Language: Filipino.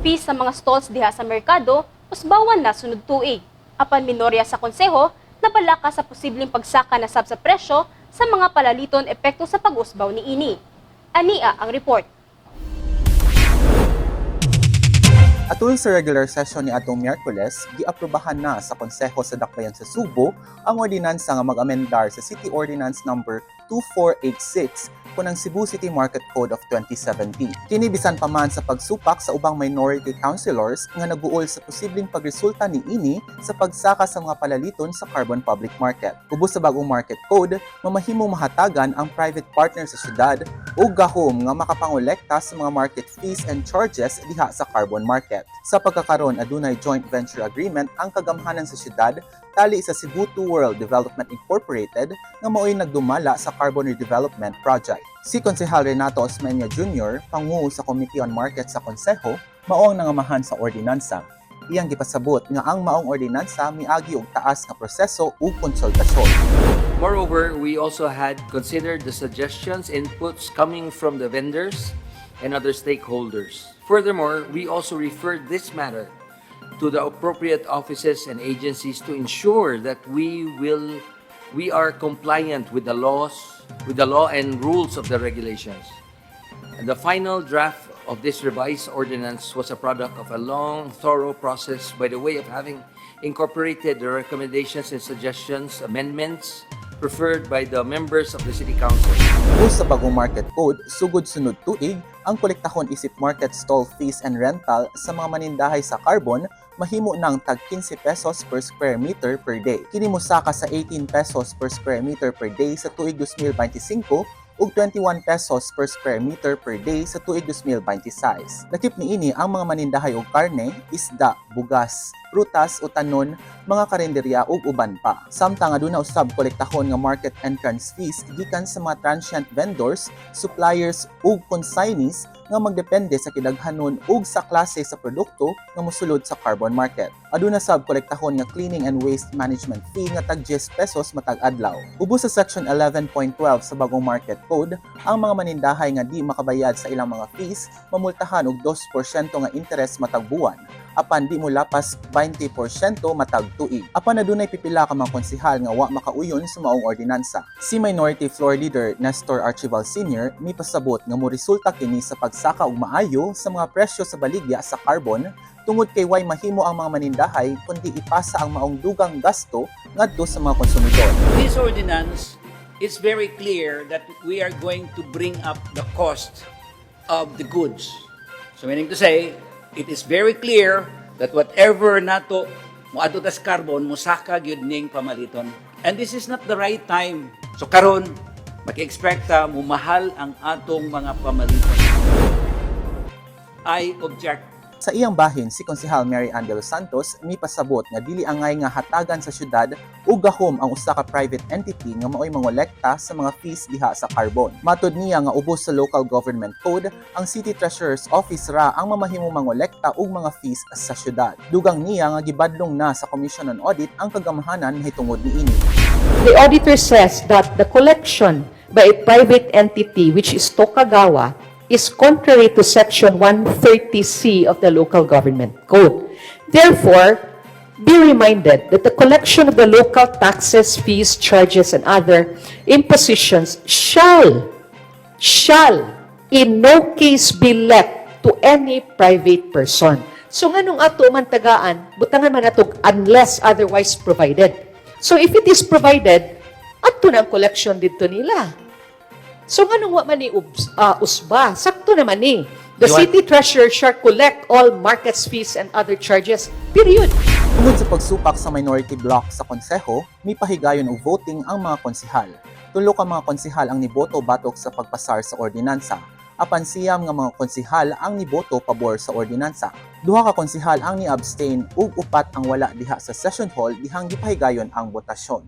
fees sa mga stalls diha sa merkado usbawan na sunod tuig. Apan minorya sa konseho nabalaka sa posibleng pagsaka na sab sa presyo sa mga palaliton epekto sa pag-usbaw ni ini. Ania ang report. Atol sa regular session ni atong Miyerkules, giaprobahan na sa Konseho sa Dakbayan sa Subo ang ordinansa nga mag-amendar sa City Ordinance Number 2486 kunang Cebu City Market Code of 2017. Kini bisan pa man sa pagsupak sa ubang minority councilors nga naguol sa posibleng pagresulta ni ini sa pagsaka sa mga palaliton sa carbon public market. Ubos sa bagong market code, mamahimong mahatagan ang private partner sa syudad o gahom nga makapangolekta sa mga market fees and charges diha sa carbon market. Sa pagkakaroon, adunay joint venture agreement ang kagamhanan sa syudad tali sa Cebu 2 World Development Incorporated nga mao'y nagdumala sa carbon redevelopment project. Si Konsehal Renato Osmeña Jr., panguho sa Committee on Market sa Konseho, maong nangamahan sa ordinansa. Iyang gipasabot nga ang maong ordinansa miagi og taas nga proseso ug konsultasyon. Moreover, we also had considered the suggestions, inputs coming from the vendors and other stakeholders. Furthermore, we also referred this matter to the appropriate offices and agencies to ensure that we are compliant with the law and rules of the regulations. And the final draft of this revised ordinance was a product of a long, thorough process by the way of having incorporated the recommendations and suggestions, amendments preferred by the members of the City Council. Bus sa bagong market code, sugod sunod tuig, ang kolektahon isip market stall fees and rental sa mga manindahay sa carbon mahimo ng tag 15 pesos per square meter per day. Kini mosaka sa 18 pesos per square meter per day sa tuig 2025 ug 21 pesos per square meter per day sa tuig 2026. Lakip niini ang mga manindahay og karne, isda, bugas, prutas o tanon, mga karinderya ug uban pa. Samtang aduna usab kolektahon nga market entrance fees gikan sa mga transient vendors, suppliers ug consignees nga magdepende sa kidaghanon ug sa klase sa produkto nga mosulod sa carbon market. Aduna sab kolektahon nga cleaning and waste management fee nga tag 10 pesos matag adlaw. Ubos sa section 11.12 sa bagong market code, ang mga manindahay nga di makabayad sa ilang mga fees mamultahan og 2% nga interes matag buwan, apan di mo lapas 20% matag tuig. Apan adunay pipila ka mga konsehal nga wa makauyon sa maong ordinansa. Si Minority Floor Leader Nestor Archival Sr. mipasabot nga moresulta kini sa pagsaka og maayo sa mga presyo sa baligya sa carbon tungod kay way mahimo ang mga manindahay kundi ipasa ang maong dugang gasto ngadto sa mga konsumidor. This ordinance is very clear that we are going to bring up the cost of the goods. So meaning to say, it is very clear that whatever nato moadto tas carbon mosaka gyud ning pamaliton. And this is not the right time. So karon maki-expect ta mumahal ang atong mga pamaliton. I object. Sa iyang bahin, si Konsehal Mary Ann de los Santos mipasabot nga dili angay nga hatagan sa syudad ug gahom ang usa ka private entity nga mao'y mangolekta sa mga fees diha sa carbon. Matud niya nga ubos sa local government code, ang City Treasurer's Office ra ang mamahimong mangolekta og mga fees sa syudad. Dugang niya nga gibadlong na sa Commission on Audit ang kagamhanan mahitungod niini. The auditor says that the collection by a private entity, which is Tokagawa, is contrary to Section 130C of the Local Government Code. Therefore, be reminded that the collection of the local taxes, fees, charges, and other impositions shall in no case be left to any private person. So nganong ato man tagaan, butangan man ato unless otherwise provided. So if it is provided, ato na ang collection dito nila. So nganong wa man ni usba? Sakto naman ni. The city treasurer shall collect all markets fees and other charges. Period. Tungod sa pagsupak sa minority block sa konseho, mipahigayon og voting ang mga konsehal. Tulo ka mga konsehal ang niboto batok sa pagpasar sa ordinansa. Apan siyam nga mga konsehal ang niboto pabor sa ordinansa. Duha ka konsehal ang ni-abstain ug upat ang wala diha sa session hall dihang gipahigayon ang botasyon.